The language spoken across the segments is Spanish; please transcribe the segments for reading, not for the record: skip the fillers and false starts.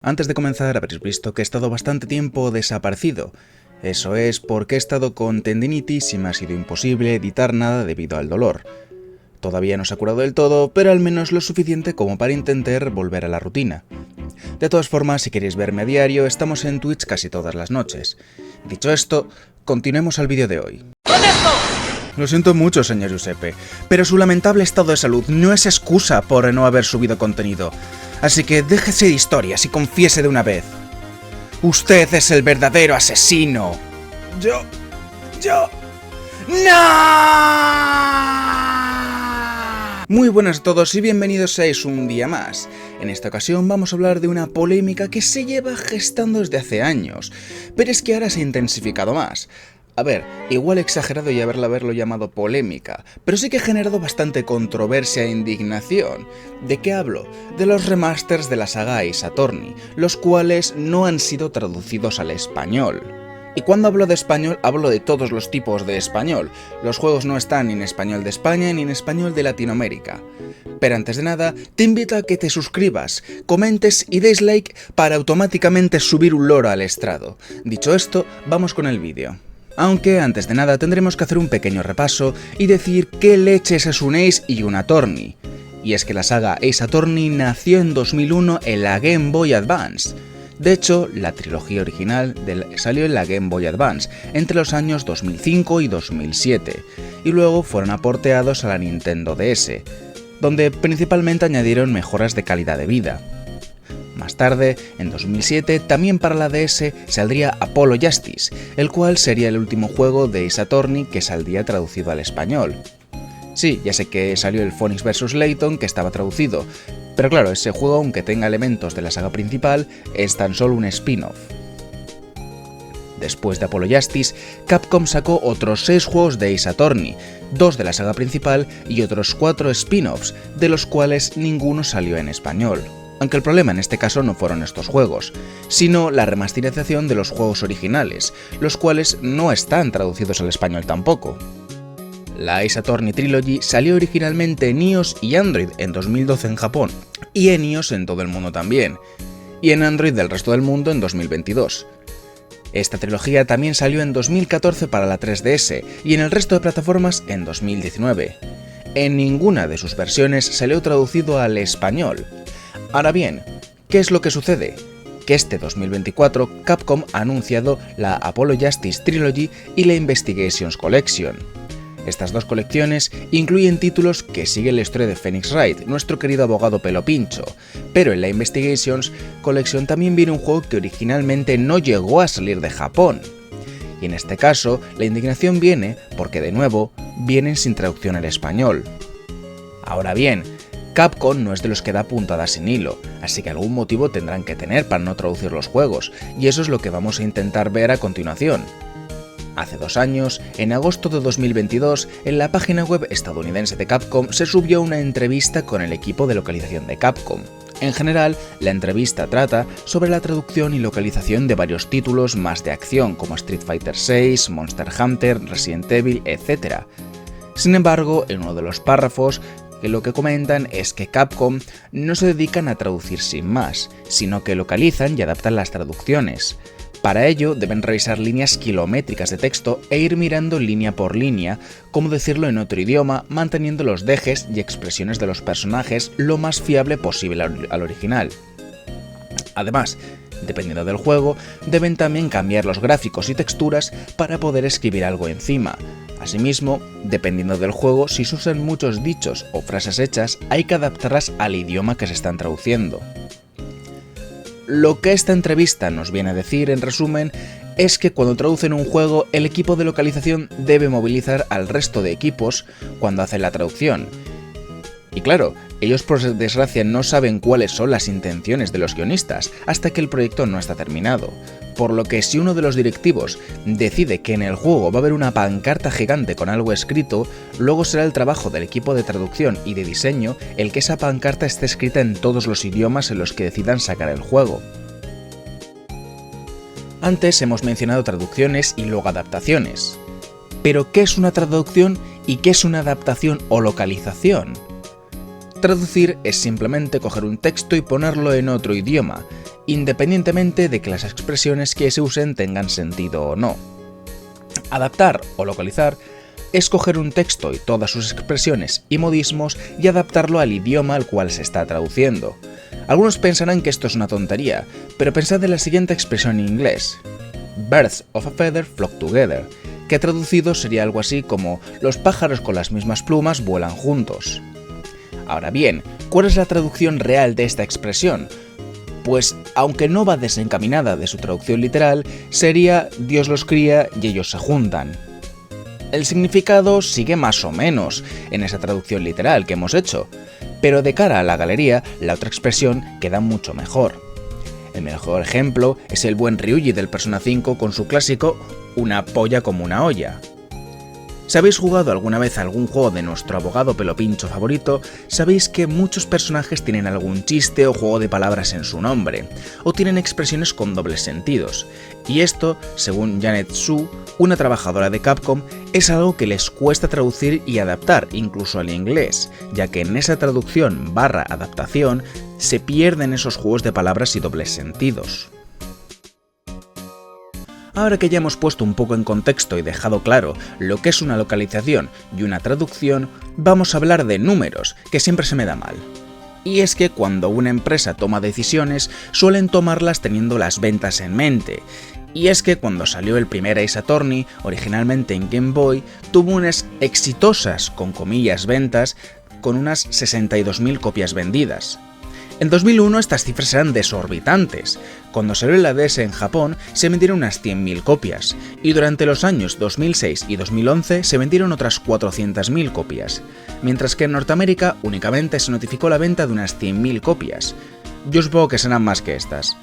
Antes de comenzar habréis visto que he estado bastante tiempo desaparecido. Eso es porque he estado con tendinitis y me ha sido imposible editar nada debido al dolor. Todavía no se ha curado del todo, pero al menos lo suficiente como para intentar volver a la rutina. De todas formas, si queréis verme a diario, estamos en Twitch casi todas las noches. Dicho esto, continuemos al vídeo de hoy. Lo siento mucho, señor Giuseppe, pero su lamentable estado de salud no es excusa por no haber subido contenido. Así que déjese de historias y confiese de una vez. Usted es el verdadero asesino. ¡No! Muy buenas a todos y bienvenidos seáis un día más. En esta ocasión vamos a hablar de una polémica que se lleva gestando desde hace años, pero es que ahora se ha intensificado más. A ver, igual he exagerado y haberlo llamado polémica, pero sí que ha generado bastante controversia e indignación. ¿De qué hablo? De los remasters de la saga Ace Attorney, los cuales no han sido traducidos al español. Y cuando hablo de español, hablo de todos los tipos de español. Los juegos no están ni en español de España ni en español de Latinoamérica. Pero antes de nada, te invito a que te suscribas, comentes y des like para automáticamente subir un loro al estrado. Dicho esto, vamos con el vídeo. Aunque antes de nada tendremos que hacer un pequeño repaso y decir qué leches es un Ace y un Attorney. Y es que la saga Ace Attorney nació en 2001 en la Game Boy Advance. De hecho, la trilogía original salió en la Game Boy Advance entre los años 2005 y 2007, y luego fueron aporteados a la Nintendo DS, donde principalmente añadieron mejoras de calidad de vida. Más tarde, en 2007, también para la DS saldría Apollo Justice, el cual sería el último juego de Ace Attorney que saldría traducido al español. Sí, ya sé que salió el Phoenix vs. Layton, que estaba traducido, pero claro, ese juego, aunque tenga elementos de la saga principal, es tan solo un spin-off. Después de Apollo Justice, Capcom sacó otros 6 juegos de Ace Attorney, 2 de la saga principal y otros 4 spin-offs, de los cuales ninguno salió en español. Aunque el problema en este caso no fueron estos juegos, sino la remasterización de los juegos originales, los cuales no están traducidos al español tampoco. La Ace Attorney Trilogy salió originalmente en iOS y Android en 2012 en Japón, y en iOS en todo el mundo también, y en Android del resto del mundo en 2022. Esta trilogía también salió en 2014 para la 3DS y en el resto de plataformas en 2019. En ninguna de sus versiones salió traducido al español. Ahora bien, ¿qué es lo que sucede? Que este 2024 Capcom ha anunciado la Apollo Justice Trilogy y la Investigations Collection. Estas dos colecciones incluyen títulos que siguen la historia de Phoenix Wright, nuestro querido abogado pelo pincho, pero en la Investigations Collection también viene un juego que originalmente no llegó a salir de Japón. Y en este caso, la indignación viene porque de nuevo vienen sin traducción al español. Ahora bien, Capcom no es de los que da puntadas sin hilo, así que algún motivo tendrán que tener para no traducir los juegos, y eso es lo que vamos a intentar ver a continuación. Hace 2 años, en agosto de 2022, en la página web estadounidense de Capcom se subió una entrevista con el equipo de localización de Capcom. En general, la entrevista trata sobre la traducción y localización de varios títulos más de acción como Street Fighter VI, Monster Hunter, Resident Evil, etc. Sin embargo, en uno de los párrafos, lo que comentan es que Capcom no se dedican a traducir sin más, sino que localizan y adaptan las traducciones. Para ello deben revisar líneas kilométricas de texto e ir mirando línea por línea, cómo decirlo en otro idioma, manteniendo los dejes y expresiones de los personajes lo más fiable posible al original. Además, dependiendo del juego, deben también cambiar los gráficos y texturas para poder escribir algo encima. Asimismo, dependiendo del juego, si se usan muchos dichos o frases hechas, hay que adaptarlas al idioma que se están traduciendo. Lo que esta entrevista nos viene a decir, en resumen, es que cuando traducen un juego, el equipo de localización debe movilizar al resto de equipos cuando hacen la traducción. Y claro, ellos por desgracia no saben cuáles son las intenciones de los guionistas hasta que el proyecto no está terminado, por lo que si uno de los directivos decide que en el juego va a haber una pancarta gigante con algo escrito, luego será el trabajo del equipo de traducción y de diseño el que esa pancarta esté escrita en todos los idiomas en los que decidan sacar el juego. Antes hemos mencionado traducciones y luego adaptaciones. Pero ¿qué es una traducción y qué es una adaptación o localización? Traducir es simplemente coger un texto y ponerlo en otro idioma, independientemente de que las expresiones que se usen tengan sentido o no. Adaptar o localizar es coger un texto y todas sus expresiones y modismos y adaptarlo al idioma al cual se está traduciendo. Algunos pensarán que esto es una tontería, pero pensad en la siguiente expresión en inglés: Birds of a feather flock together, que traducido sería algo así como los pájaros con las mismas plumas vuelan juntos. Ahora bien, ¿cuál es la traducción real de esta expresión? Pues, aunque no va desencaminada de su traducción literal, sería Dios los cría y ellos se juntan. El significado sigue más o menos en esa traducción literal que hemos hecho, pero de cara a la galería, la otra expresión queda mucho mejor. El mejor ejemplo es el buen Ryuji del Persona 5 con su clásico "una polla como una olla". Si habéis jugado alguna vez a algún juego de nuestro abogado pelopincho favorito, sabéis que muchos personajes tienen algún chiste o juego de palabras en su nombre, o tienen expresiones con dobles sentidos, y esto, según Janet Su, una trabajadora de Capcom, es algo que les cuesta traducir y adaptar incluso al inglés, ya que en esa traducción / adaptación se pierden esos juegos de palabras y dobles sentidos. Ahora que ya hemos puesto un poco en contexto y dejado claro lo que es una localización y una traducción, vamos a hablar de números, que siempre se me da mal. Y es que cuando una empresa toma decisiones, suelen tomarlas teniendo las ventas en mente. Y es que cuando salió el primer Ace Attorney, originalmente en Game Boy, tuvo unas exitosas, con comillas, ventas, con unas 62.000 copias vendidas. En 2001 estas cifras eran desorbitantes. Cuando salió la DS en Japón se vendieron unas 100.000 copias, y durante los años 2006 y 2011 se vendieron otras 400.000 copias, mientras que en Norteamérica únicamente se notificó la venta de unas 100.000 copias. Yo supongo que serán más que estas.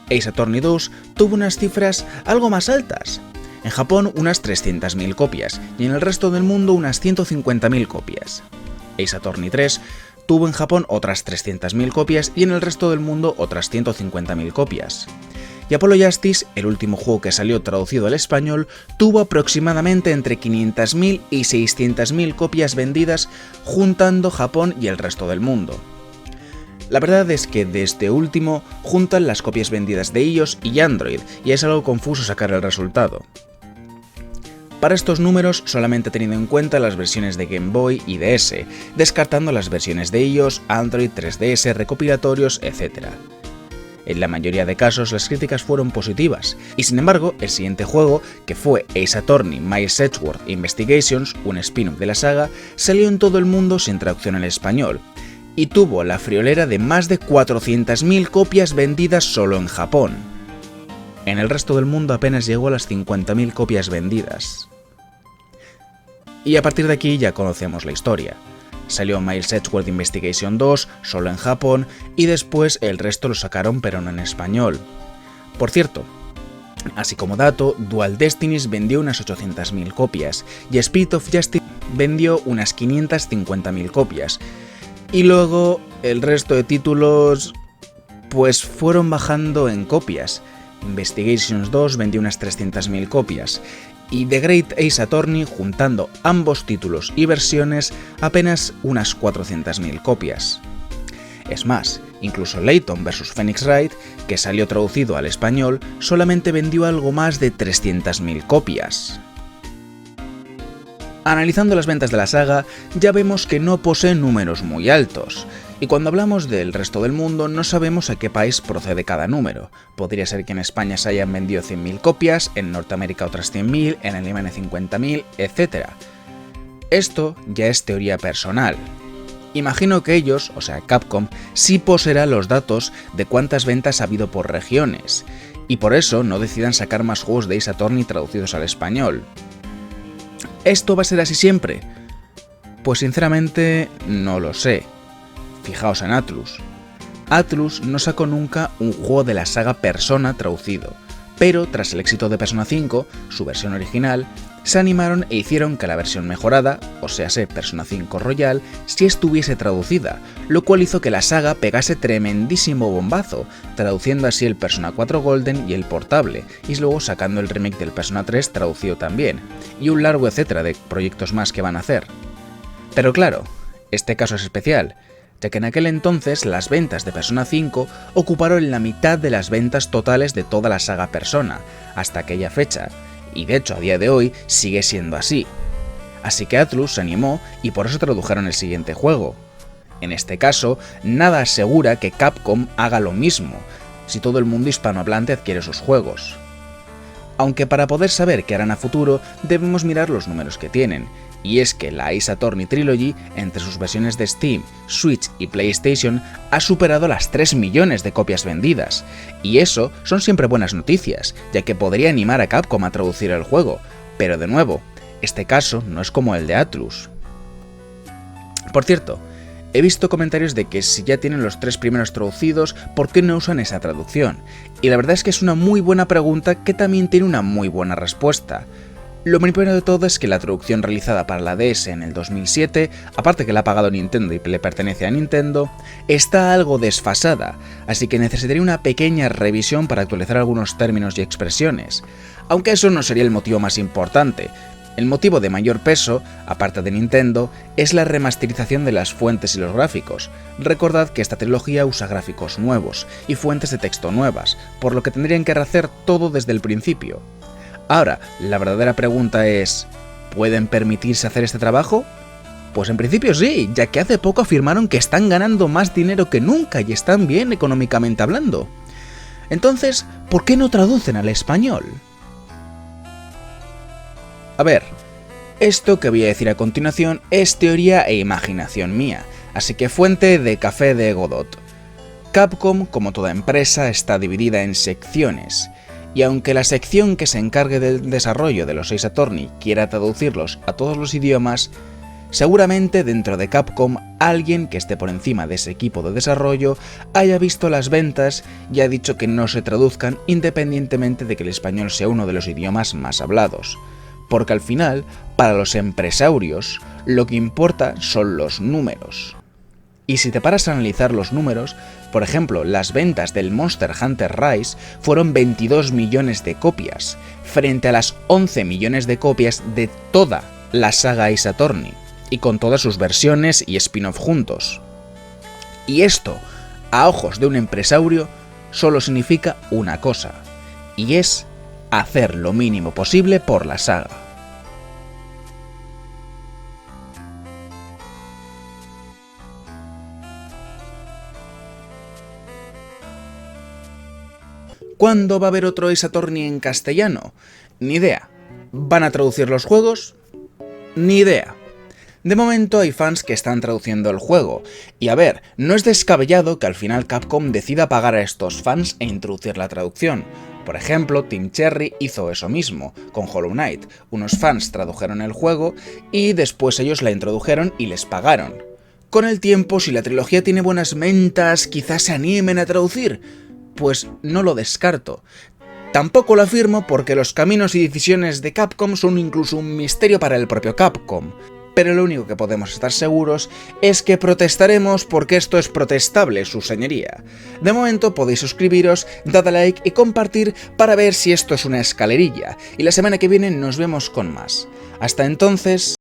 Ace Attorney 2 tuvo unas cifras algo más altas. En Japón unas 300.000 copias, y en el resto del mundo unas 150.000 copias. Ace Attorney 3 tuvo en Japón otras 300.000 copias y en el resto del mundo otras 150.000 copias. Y Apollo Justice, el último juego que salió traducido al español, tuvo aproximadamente entre 500.000 y 600.000 copias vendidas, juntando Japón y el resto del mundo. La verdad es que de este último juntan las copias vendidas de iOS y Android, y es algo confuso sacar el resultado. Para estos números solamente he tenido en cuenta las versiones de Game Boy y DS, descartando las versiones de iOS, Android, 3DS, recopilatorios, etc. En la mayoría de casos las críticas fueron positivas, y sin embargo el siguiente juego, que fue Ace Attorney Miles Edgeworth Investigations, un spin-off de la saga, salió en todo el mundo sin traducción al español, y tuvo la friolera de más de 400.000 copias vendidas solo en Japón. En el resto del mundo apenas llegó a las 50.000 copias vendidas. Y a partir de aquí ya conocemos la historia. Salió Miles Edgeworth Investigation 2 solo en Japón y después el resto lo sacaron pero no en español. Por cierto, así como dato, Dual Destinies vendió unas 800.000 copias y Spirit of Justice vendió unas 550.000 copias. Y luego el resto de títulos pues fueron bajando en copias. Investigations 2 vendió unas 300.000 copias, y The Great Ace Attorney, juntando ambos títulos y versiones, apenas unas 400.000 copias. Es más, incluso Layton vs Phoenix Wright, que salió traducido al español, solamente vendió algo más de 300.000 copias. Analizando las ventas de la saga, ya vemos que no posee números muy altos. Y cuando hablamos del resto del mundo, no sabemos a qué país procede cada número. Podría ser que en España se hayan vendido 100.000 copias, en Norteamérica otras 100.000, en Alemania 50.000, etc. Esto ya es teoría personal. Imagino que ellos, o sea Capcom, sí poseerá los datos de cuántas ventas ha habido por regiones, y por eso no decidan sacar más juegos de Ace Attorney traducidos al español. ¿Esto va a ser así siempre? Pues sinceramente no lo sé. Fijaos en Atlus. Atlus no sacó nunca un juego de la saga Persona traducido, pero tras el éxito de Persona 5, su versión original, se animaron e hicieron que la versión mejorada, o sea, Persona 5 Royal, sí estuviese traducida, lo cual hizo que la saga pegase tremendísimo bombazo, traduciendo así el Persona 4 Golden y el portable, y luego sacando el remake del Persona 3 traducido también, y un largo etcétera de proyectos más que van a hacer. Pero claro, este caso es especial. ya que en aquel entonces las ventas de Persona 5 ocuparon la mitad de las ventas totales de toda la saga Persona, hasta aquella fecha, y de hecho a día de hoy sigue siendo así. Así que Atlus se animó y por eso tradujeron el siguiente juego. En este caso, nada asegura que Capcom haga lo mismo, si todo el mundo hispanohablante adquiere sus juegos. Aunque para poder saber qué harán a futuro, debemos mirar los números que tienen, y es que la Ace Attorney Trilogy, entre sus versiones de Steam, Switch y PlayStation, ha superado las 3 millones de copias vendidas, y eso son siempre buenas noticias, ya que podría animar a Capcom a traducir el juego, pero de nuevo, este caso no es como el de Atlus. Por cierto, he visto comentarios de que si ya tienen los 3 primeros traducidos, ¿por qué no usan esa traducción? Y la verdad es que es una muy buena pregunta que también tiene una muy buena respuesta. Lo primero de todo es que la traducción realizada para la DS en el 2007, aparte que la ha pagado Nintendo y le pertenece a Nintendo, está algo desfasada, así que necesitaría una pequeña revisión para actualizar algunos términos y expresiones, aunque eso no sería el motivo más importante. El motivo de mayor peso, aparte de Nintendo, es la remasterización de las fuentes y los gráficos. Recordad que esta trilogía usa gráficos nuevos y fuentes de texto nuevas, por lo que tendrían que rehacer todo desde el principio. Ahora, la verdadera pregunta es, ¿pueden permitirse hacer este trabajo? Pues en principio sí, ya que hace poco afirmaron que están ganando más dinero que nunca y están bien económicamente hablando. Entonces, ¿por qué no traducen al español? A ver, esto que voy a decir a continuación es teoría e imaginación mía, así que fuente de Café de Godot. Capcom, como toda empresa, está dividida en secciones, y aunque la sección que se encargue del desarrollo de los Ace Attorney quiera traducirlos a todos los idiomas, seguramente dentro de Capcom alguien que esté por encima de ese equipo de desarrollo haya visto las ventas y ha dicho que no se traduzcan independientemente de que el español sea uno de los idiomas más hablados. Porque al final, para los empresarios, lo que importa son los números. Y si te paras a analizar los números, por ejemplo, las ventas del Monster Hunter Rise fueron 22 millones de copias, frente a las 11 millones de copias de toda la saga Ace Attorney, y con todas sus versiones y spin-off juntos. Y esto, a ojos de un empresario, solo significa una cosa, y es hacer lo mínimo posible por la saga. ¿Cuándo va a haber otro Ace Attorney en castellano? Ni idea. ¿Van a traducir los juegos? Ni idea. De momento hay fans que están traduciendo el juego, y a ver, no es descabellado que al final Capcom decida pagar a estos fans e introducir la traducción. Por ejemplo, Team Cherry hizo eso mismo, con Hollow Knight. Unos fans tradujeron el juego y después ellos la introdujeron y les pagaron. Con el tiempo, si la trilogía tiene buenas ventas, quizás se animen a traducir. Pues no lo descarto. Tampoco lo afirmo porque los caminos y decisiones de Capcom son incluso un misterio para el propio Capcom. Pero lo único que podemos estar seguros es que protestaremos porque esto es protestable, su señoría. De momento podéis suscribiros, dar a like y compartir para ver si esto es una escalerilla. Y la semana que viene nos vemos con más. Hasta entonces...